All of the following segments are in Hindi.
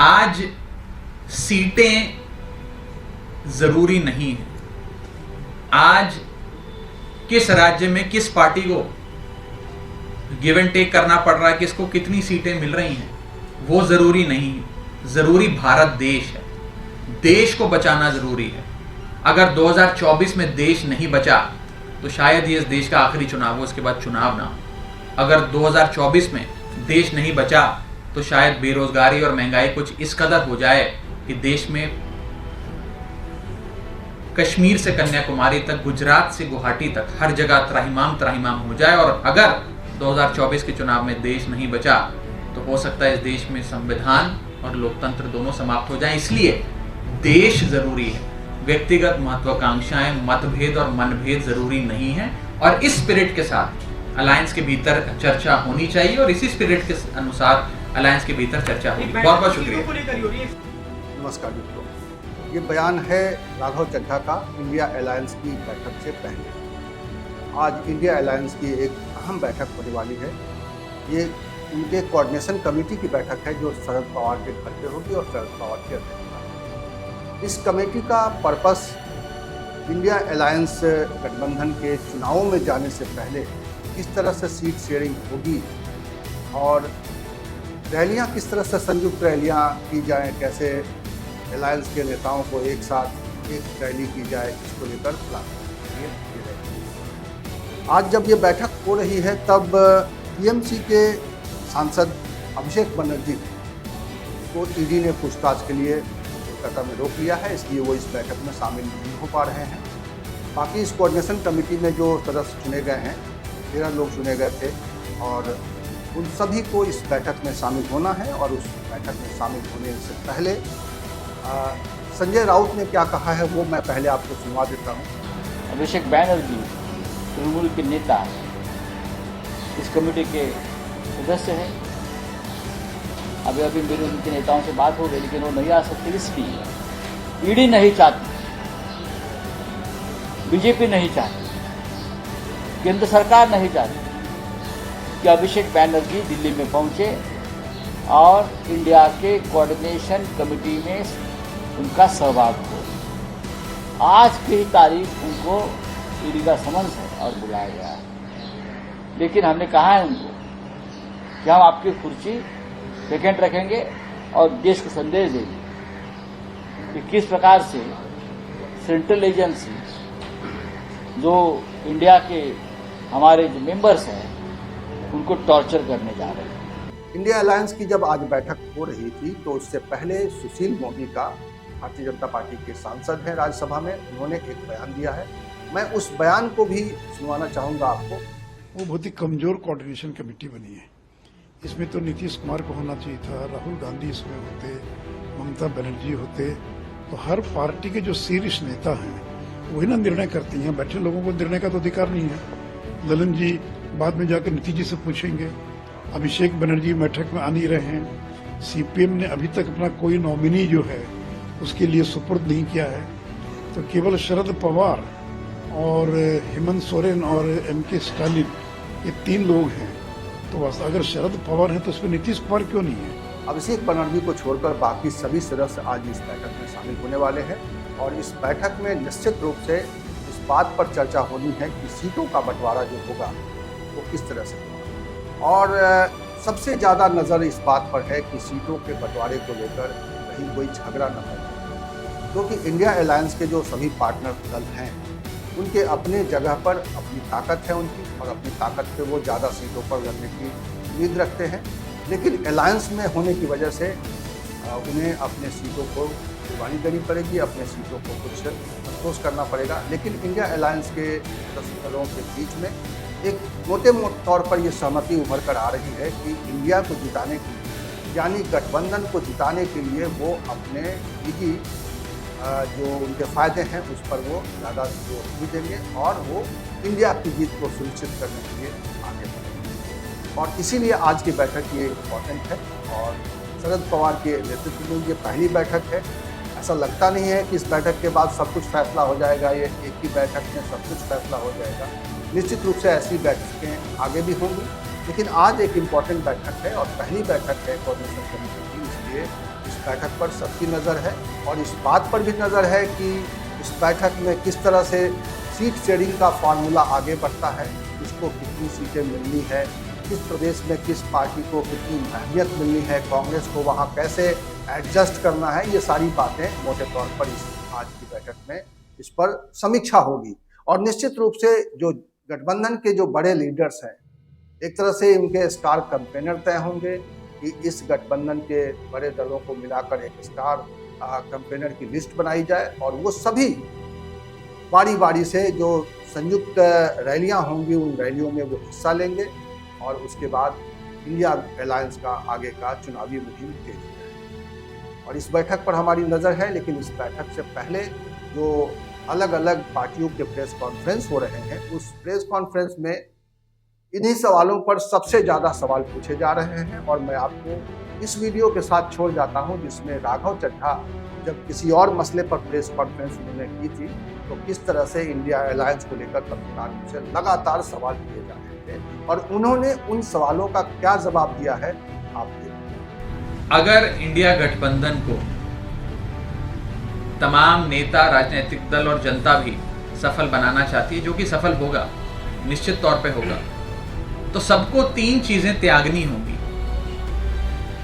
आज सीटें जरूरी नहीं है। आज किस राज्य में किस पार्टी को गिव एंड टेक करना पड़ रहा है, किसको कितनी सीटें मिल रही हैं, वो जरूरी नहीं है। जरूरी भारत देश है, देश को बचाना जरूरी है। अगर 2024 में देश नहीं बचा तो शायद ये इस देश का आखिरी चुनाव हो, उसके बाद चुनाव ना हो। अगर 2024 में देश नहीं बचा तो शायद बेरोजगारी और महंगाई कुछ इस कदर हो जाए कि देश में कश्मीर से कन्याकुमारी तक, गुजरात से गुवाहाटी तक हर जगह त्राहिमाम हो जाए। और अगर 2024 के चुनाव में देश नहीं बचा तो हो सकता है इस देश में संविधान और लोकतंत्र दोनों समाप्त हो जाएं। इसलिए देश जरूरी है, व्यक्तिगत महत्वाकांक्षाएं, मतभेद और मनभेद जरूरी नहीं है। और इस स्पिरिट के साथ अलायंस के भीतर चर्चा होनी चाहिए और इसी स्पिरिट के अनुसार अलायंस के भीतर चर्चा होगी। बहुत बहुत शुक्रिया। नमस्कार मित्रों, ये बयान है राघव चड्ढा का इंडिया अलायंस की बैठक से पहले। आज इंडिया अलायंस की एक अहम बैठक होने वाली है। ये उनके कोऑर्डिनेशन कमेटी की बैठक है जो शरद पवार के घर पे होगी और शरद पवार की अध्यक्षता में। इस कमेटी का पर्पस इंडिया अलायंस गठबंधन के चुनावों में जाने से पहले किस तरह से सीट शेयरिंग होगी और रैलियां किस तरह से संयुक्त रैलियां की जाएं, कैसे अलायंस के नेताओं को एक साथ एक रैली की जाए, इसको लेकर प्लान आज जब ये बैठक हो रही है तब टीएमसी के सांसद अभिषेक बनर्जी को ईडी ने पूछताछ के लिए कोलकाता में रोक लिया है, इसलिए वो इस बैठक में शामिल नहीं हो पा रहे हैं। बाकी इस कोऑर्डिनेशन कमेटी में जो सदस्य चुने गए हैं, 13 लोग चुने गए थे और उन सभी को इस बैठक में शामिल होना है। और उस बैठक में शामिल होने से पहले संजय राउत ने क्या कहा है वो मैं पहले आपको सुनवा देता हूँ। अभिषेक बैनर्जी तृणमूल के नेता इस कमेटी के सदस्य हैं। अभी मेरे उनके नेताओं से बात हो गई, लेकिन वो नहीं आ सकते इसलिए ईडी नहीं चाहती, बीजेपी नहीं चाहती, केंद्र सरकार नहीं चाहती कि अभिषेक बैनर्जी दिल्ली में पहुंचे और इंडिया के कोऑर्डिनेशन कमेटी में उनका सहभाग हो। आज की तारीख उनको ईडी का समन्स है और बुलाया गया है, लेकिन हमने कहा है उनको कि हम आपकी कुर्सी वैकेंट रखेंगे और देश को संदेश देंगे कि किस प्रकार से सेंट्रल एजेंसी जो इंडिया के हमारे जो मेंबर्स हैं उनको टॉर्चर करने जा रहे हैं। इंडिया अलायंस की जब आज बैठक हो रही थी तो उससे पहले सुशील मोदी का भारतीय जनता पार्टी के सांसद हैं राज्यसभा में, उन्होंने एक बयान दिया है। मैं उस बयान को भी सुनवाना चाहूंगा आपको। वो बहुत ही कमजोर कोऑर्डिनेशन कमेटी बनी है। इसमें तो नीतीश कुमार को होना चाहिए था, राहुल गांधी इसमें होते, ममता बनर्जी होते, तो हर पार्टी के जो शीर्ष नेता हैं वही ना निर्णय करती हैं। बैठे लोगों को निर्णय का तो अधिकार नहीं है। ललन जी बाद में जाकर नीतीश जी से पूछेंगे। अभिषेक बनर्जी बैठक में आ नहीं रहे हैं। सीपीएम ने अभी तक अपना कोई नॉमिनी जो है उसके लिए सुपुर्द नहीं किया है। तो केवल शरद पवार और हेमंत सोरेन और एमके स्टालिन ये 3 लोग हैं। तो बस अगर शरद पवार है तो उसमें नीतीश कुमार क्यों नहीं है? अभिषेक बनर्जी को छोड़कर बाकी सभी सदस्य आज इस बैठक में शामिल होने वाले हैं और इस बैठक में निश्चित रूप से इस बात पर चर्चा होनी है कि सीटों का बंटवारा जो होगा वो किस तरह से होगा। और सबसे ज़्यादा नज़र इस बात पर है कि सीटों के बंटवारे को लेकर कहीं कोई झगड़ा न हो, क्योंकि इंडिया अलायंस के जो सभी पार्टनर दल हैं उनके अपने जगह पर अपनी ताकत है उनकी, और अपनी ताकत पे वो ज़्यादा सीटों पर लड़ने की उम्मीद रखते हैं। लेकिन अलायंस में होने की वजह से उन्हें अपने सीटों को कुर्बानी देनी पड़ेगी, अपने सीटों को कुछ संतोष करना पड़ेगा। लेकिन इंडिया अलायंस के दलों के बीच में एक मोटे तौर पर ये सहमति उभर कर आ रही है कि इंडिया को जिताने के लिए, यानी गठबंधन को जिताने के लिए वो अपने निजी जो उनके फ़ायदे हैं उस पर वो ज़्यादा जोर भी देंगे और वो इंडिया की जीत को सुनिश्चित करने के लिए आगे बढ़ेंगे। और इसीलिए आज की बैठक ये इम्पॉर्टेंट है और शरद पवार के नेतृत्व में ये पहली बैठक है। ऐसा लगता नहीं है कि इस बैठक के बाद सब कुछ फैसला हो जाएगा, ये एक ही बैठक में सब कुछ फैसला हो जाएगा। निश्चित रूप से ऐसी बैठकें आगे भी होंगी, लेकिन आज एक इम्पॉर्टेंट बैठक है और पहली बैठक है कोऑर्डिनेशन कमेटी की, इसलिए इस बैठक पर सबकी नज़र है और इस बात पर भी नज़र है कि इस बैठक में किस तरह से सीट शेयरिंग का फार्मूला आगे बढ़ता है, किसको कितनी सीटें मिलनी है, किस प्रदेश में किस पार्टी को कितनी अहमियत मिलनी है, कांग्रेस को वहाँ कैसे एडजस्ट करना है, ये सारी बातें मोटे तौर पर इस आज की बैठक में इस पर समीक्षा होगी। और निश्चित रूप से जो गठबंधन के जो बड़े लीडर्स हैं, एक तरह से उनके स्टार कैंपेनर तय होंगे कि इस गठबंधन के बड़े दलों को मिलाकर एक स्टार कैंपेनर की लिस्ट बनाई जाए और वो सभी बारी बारी से जो संयुक्त रैलियां होंगी उन रैलियों में वो हिस्सा लेंगे और उसके बाद इंडिया अलायंस का आगे का चुनावी मुहिम तेज हो जाएगी। और इस बैठक पर हमारी नज़र है, लेकिन इस बैठक से पहले जो अलग अलग पार्टियों के प्रेस कॉन्फ्रेंस हो रहे हैं, उस प्रेस कॉन्फ्रेंस में इन्हीं सवालों पर सबसे ज़्यादा सवाल पूछे जा रहे हैं। और मैं आपको इस वीडियो के साथ छोड़ जाता हूं जिसमें राघव चड्ढा जब किसी और मसले पर प्रेस कॉन्फ्रेंस उन्होंने की थी तो किस तरह से इंडिया अलायंस को लेकर पत्रकारों से लगातार सवाल किए जा रहे थे और उन्होंने उन सवालों का क्या जवाब दिया है, आप देखिए। अगर इंडिया गठबंधन को तमाम नेता, राजनीतिक दल और जनता भी सफल बनाना चाहती है, जो कि सफल होगा, निश्चित तौर पे होगा, तो सबको 3 चीजें त्यागनी होंगी: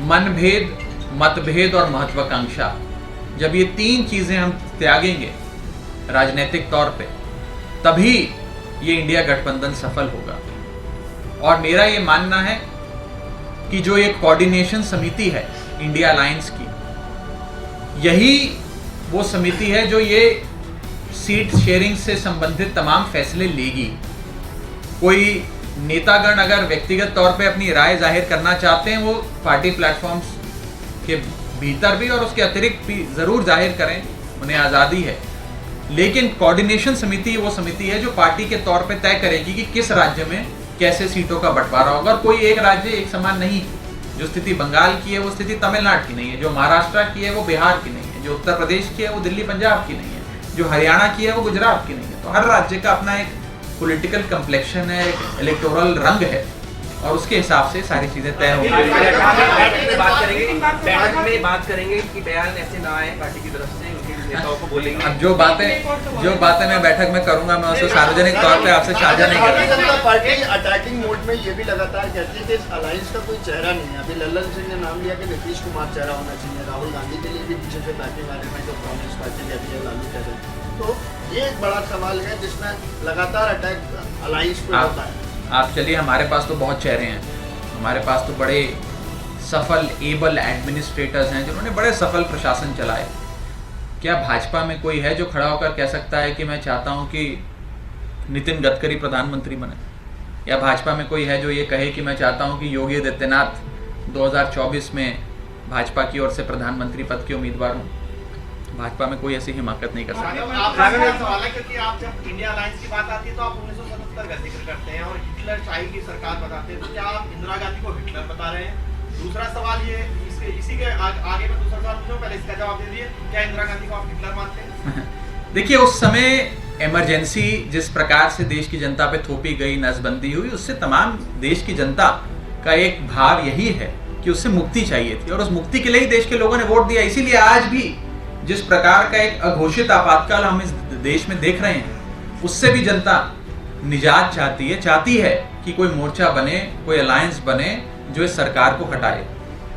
मनभेद, मतभेद और महत्वाकांक्षा। जब ये 3 चीजें हम त्यागेंगे राजनीतिक तौर पे, तभी ये इंडिया गठबंधन सफल होगा। और मेरा ये मानना है कि जो एक कोऑर्डिनेशन समिति है इंडिया अलायंस की, यही वो समिति है जो ये सीट शेयरिंग से संबंधित तमाम फैसले लेगी। कोई नेतागण अगर व्यक्तिगत तौर पे अपनी राय जाहिर करना चाहते हैं, वो पार्टी प्लेटफॉर्म्स के भीतर भी और उसके अतिरिक्त भी जरूर जाहिर करें, उन्हें आज़ादी है। लेकिन कोऑर्डिनेशन समिति वो समिति है जो पार्टी के तौर पे तय करेगी कि किस राज्य में कैसे सीटों का बंटवारा होगा। और कोई एक राज्य एक समान नहीं। जो स्थिति बंगाल की है वो स्थिति तमिलनाडु की नहीं है, जो महाराष्ट्र की है वो बिहार की नहीं है, जो उत्तर प्रदेश की है वो दिल्ली पंजाब की नहीं है, जो हरियाणा की है वो गुजरात की नहीं है। तो हर राज्य का अपना एक पॉलिटिकल कम्प्लेक्शन है, एक इलेक्टोरल रंग है और उसके हिसाब से सारी चीजें तय होंगी। बात करेंगे कि बयान ऐसे ना आए पार्टी की तरफ से, उनके नेताओं को बोलेंगे। अब जो बातें मैं बैठक में करूंगा, मैं उसको सार्वजनिक तौर पे आपसे साझा नहीं करूंगा। पार्टी अटैकिंग मोड में ये भी लगातार कहती है कि इस अलायंस का कोई चेहरा नहीं है। अभी लल्लन सिंह ने नाम लिया कि नीतीश कुमार चेहरा होना चाहिए, राहुल गांधी के लिए भी पीछे से बैठने वाले हैं जो कांग्रेस पार्टी कहती है, लालू कहते हैं। तो ये एक बड़ा सवाल है जिसमें लगातार अटैक अलायंस पे होता है। आप चलिए, हमारे पास तो बहुत चेहरे हैं, हमारे पास तो बड़े सफल एबल एडमिनिस्ट्रेटर्स हैं जिन्होंने बड़े सफल प्रशासन चलाए। क्या भाजपा में कोई है जो खड़ा होकर कह सकता है कि मैं चाहता हूं कि नितिन गडकरी प्रधानमंत्री बने? या भाजपा में कोई है जो ये कहे कि मैं चाहता हूं कि योगी आदित्यनाथ 2024 में भाजपा की ओर से प्रधानमंत्री पद के उम्मीदवार हों? भाजपा में कोई ऐसी हिमाकत नहीं कर सकता। सवाल है क्योंकि आप जब इंडिया अलायंस की बात आती है तो आप 1977 का जिक्र करते हैं और हिटलर शाही की सरकार बताते हैं, तो क्या आप इंदिरा गांधी को हिटलर बता रहे हैं? दूसरा सवाल ये, इसी के आगे में दूसरा सवाल पूछूं, पहले इसका जवाब दे दीजिए, क्या इंदिरा गांधी को आप हिटलर मानते हैं? देखिए, उस समय इमरजेंसी जिस प्रकार से देश की जनता पे थोपी गई, नसबंदी हुई, उससे तमाम देश की जनता का एक भाव यही है कि उससे मुक्ति चाहिए थी और उस मुक्ति के लिए ही देश के लोगों ने वोट दिया। इसीलिए आज भी जिस प्रकार का एक अघोषित आपातकाल हम इस देश में देख रहे हैं, उससे भी जनता निजात चाहती है कि कोई मोर्चा बने, कोई अलायंस बने जो इस सरकार को हटाए।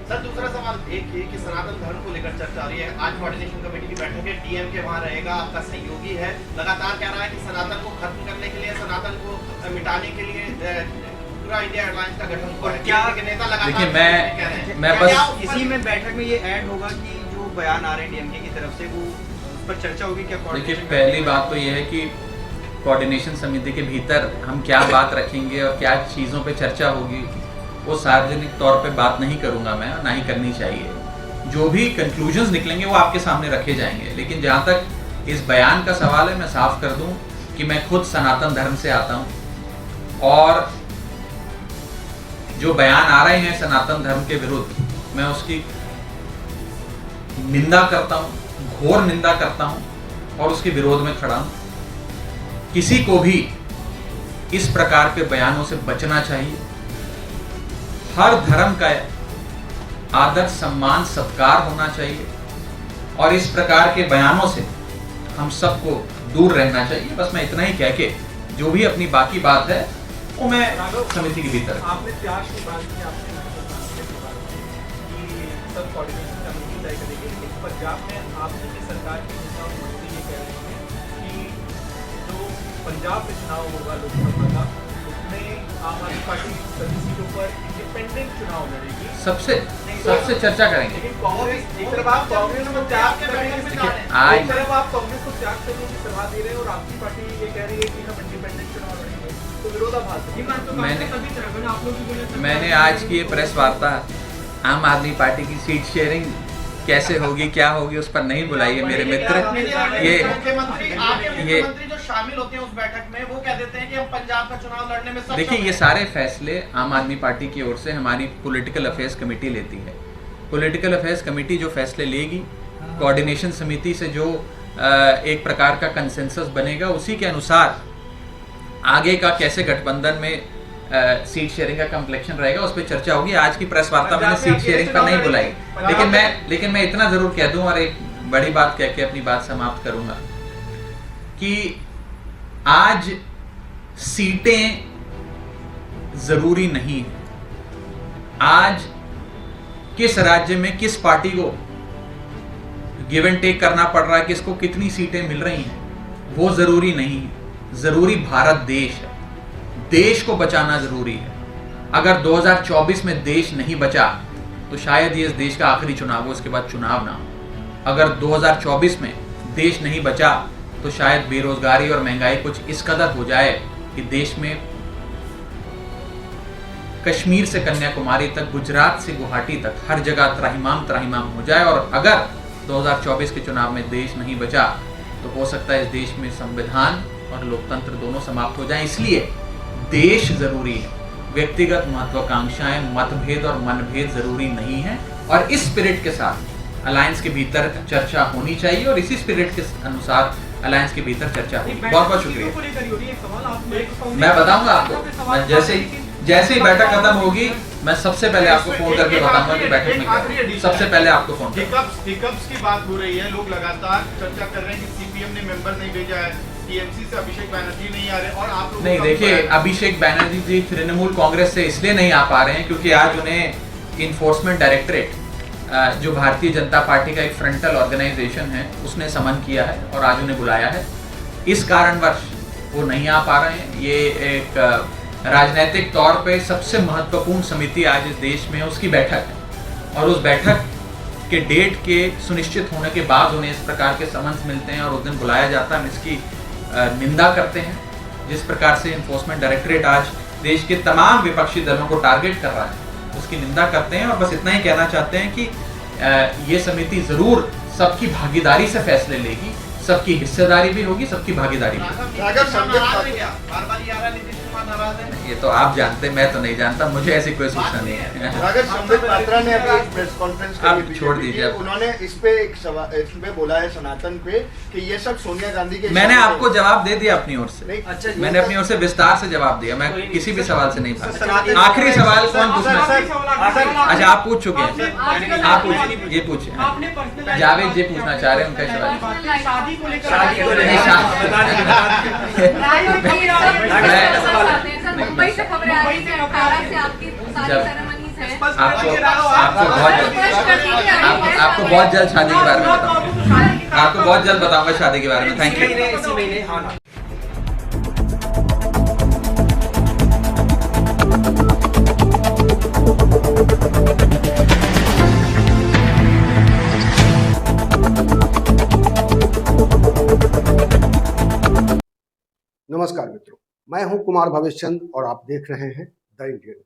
सर, दूसरा सवाल एक ये कि सनातन धर्म को लेकर चर्चा हो रही है। आज कोऑर्डिनेशन कमेटी की बैठक है, डीएमके वहां रहेगा, आपका सहयोगी है, लगातार कह रहा है कि सनातन को खत्म करने के लिए, सनातन को मिटाने के लिए पूरा इंडिया अलायंस का गठन हुआ है। क्या नेता लगातार? देखिए, मैं बस इसी में बैठक में ये ऐड होगा कि जो बयान आ रहे हैं डीएमके की तरफ से, वो उस पर चर्चा होगी क्या? देखिए, पहली बात तो ये है कि कोऑर्डिनेशन समिति के भीतर हम क्या बात रखेंगे और क्या चीज़ों पे चर्चा होगी, वो सार्वजनिक तौर पे बात नहीं करूंगा मैं, ना ही करनी चाहिए। जो भी कंक्लूजन्स निकलेंगे वो आपके सामने रखे जाएंगे। लेकिन जहाँ तक इस बयान का सवाल है, मैं साफ कर दूं कि मैं खुद सनातन धर्म से आता हूँ और जो बयान आ रहे हैं सनातन धर्म के विरुद्ध, मैं उसकी निंदा करता हूँ, घोर निंदा करता हूँ और उसके विरोध में खड़ा हूँ। किसी को भी इस प्रकार के बयानों से बचना चाहिए। हर धर्म का आदर, सम्मान, सत्कार होना चाहिए और इस प्रकार के बयानों से हम सबको दूर रहना चाहिए। बस मैं इतना ही कह के जो भी अपनी बाकी बात है वो मैं समिति के भीतर। आपने त्याग की बात की, आपने बात की कि सब कोऑर्डिनेशन कमेटी तय करेगी, लेकिन पंजाब में आपने की सरकार के नेता और मंत्री ये कह रहे हैं कि जो पंजाब में चुनाव होगा लोकसभा का, उसमें आम आदमी पार्टी सभी सीटों पर इंडिपेंडेंट चुनाव लड़ेगी। सबसे चर्चा करेंगे। लेकिन कांग्रेस एक तरफ आप कांग्रेस को त्याग करने आज एक तरफ आप कांग्रेस को त्याग करने की सलाह दे रहे हैं और आपकी पार्टी ये कह रही है कि हम इंडिपेंडेंट चुनाव लड़ेंगे, तो विरोधाभास। मैंने आज की ये प्रेस वार्ता आम आदमी पार्टी की सीट शेयरिंग कैसे होगी, क्या होगी, उस पर नहीं बुलाई है मेरे मित्र। ये जो शामिल होते हैं उस बैठक में वो कह देते हैं कि हम पंजाब का चुनाव लड़ने में सक्षम देखिए, ये सारे फैसले आम आदमी पार्टी की ओर से हमारी पॉलिटिकल अफेयर्स कमेटी लेती है। पॉलिटिकल अफेयर्स कमेटी जो फैसले लेगी, कोऑर्डिनेशन समिति से जो एक प्रकार का कंसेंसस बनेगा, उसी के अनुसार आगे का कैसे गठबंधन में सीट शेयरिंग का कम्प्लेक्शन रहेगा उस पर चर्चा होगी। आज की प्रेस वार्ता मैंने सीट शेयरिंग पर नहीं बुलाई, लेकिन मैं इतना जरूर कह दूं और एक बड़ी बात कह के अपनी बात समाप्त करूंगा कि आज सीटें जरूरी नहीं है। आज किस राज्य में किस पार्टी को गिव एंड टेक करना पड़ रहा है, किसको कितनी सीटें मिल रही हैं, वो जरूरी नहीं है। जरूरी भारत देश है, देश को बचाना जरूरी है। अगर 2024 में देश नहीं बचा तो शायद ये इस देश का आखिरी चुनाव हो, उसके बाद चुनाव ना हो। अगर 2024 में देश नहीं बचा तो शायद बेरोजगारी और महंगाई कुछ इस कदर हो जाए कि देश में कश्मीर से कन्याकुमारी तक, गुजरात से गुवाहाटी तक हर जगह त्राहिमाम हो जाए। और अगर 2024 के चुनाव में देश नहीं बचा तो हो सकता है इस देश में संविधान और लोकतंत्र दोनों समाप्त हो जाएं। इसलिए देश जरूरी है, व्यक्तिगत महत्वाकांक्षाएं, मतभेद और मनभेद जरूरी नहीं है। और इस स्पिरिट के साथ अलायंस के भीतर चर्चा होनी चाहिए और इसी स्पिरिट के अनुसार अलायंस के भीतर चर्चा होगी। बहुत बहुत शुक्रिया। मैं बताऊंगा आपको, मैं जैसे ही बैठक खत्म होगी मैं सबसे पहले आपको फोन करके बताऊंगा कि बैठक में क्या, सबसे पहले आपको फोन हिकअप्स की बात हो रही है। लोग लगातार चर्चा कर रहे हैं कि सीपीएम ने मेंबर नहीं भेजा है, टीएमसी से अभिषेक बैनर्जी नहीं आ रहे और आप लोग नहीं। देखिए, अभिषेक बैनर्जी जी तृणमूल कांग्रेस से इसलिए नहीं आ पा रहे हैं क्योंकि आज उन्हें इन्फोर्समेंट डायरेक्टरेट, जो भारतीय जनता पार्टी का एक फ्रंटल ऑर्गेनाइजेशन है, उसने समन किया है और आज उन्हें बुलाया है। इस कारणवश वो नहीं आ पा रहे हैं। ये एक राजनीतिक तौर पे सबसे महत्वपूर्ण समिति आज इस देश में है, उसकी बैठक है और उस बैठक के डेट के सुनिश्चित होने के बाद उन्हें इस प्रकार के समन्स मिलते हैं और उस दिन बुलाया जाता है। हम इसकी निंदा करते हैं। जिस प्रकार से इन्फोर्समेंट डायरेक्टरेट आज देश के तमाम विपक्षी दलों को टारगेट कर रहा है, उसकी निंदा करते हैं और बस इतना ही कहना चाहते हैं कि ये समिति जरूर सबकी भागीदारी से फैसले लेगी, सबकी हिस्सेदारी भी होगी, सबकी भागीदारी भी होगी। ये तो आप जानते, मैं तो नहीं जानता, मुझे ऐसी कोई सूचना नहीं है। अगर संबित पात्रा ने अभी एक प्रेस कॉन्फ्रेंस आप छोड़ दीजिए। उन्होंने इस पे एक सवाल इसमें बोला है सनातन पे कि ये सब सोनिया गांधी के, मैंने आपको जवाब दे दिया अपनी ओर से। मैंने अपनी ओर से विस्तार से जवाब दिया। मैं किसी भी सवाल से नहीं भागा। आखिरी सवाल कौन पूछना है? अच्छा, आप पूछ चुके हैं, आप पूछिए, ये पूछिए। जावेद जी पूछना चाह रहे हैं, उनका सवाल। मुंबई से खबरें आ रही हैं, 18 से आपकी सारी सेरेमनीज हैं। आपको बहुत जल्द शादी के बारे में बताऊंगा। आपको बहुत जल्द बताऊंगा शादी के बारे में। Thank you. नमस्कार मित्रों, मैं हूं कुमार भवेश चंद और आप देख रहे हैं द इंडियन।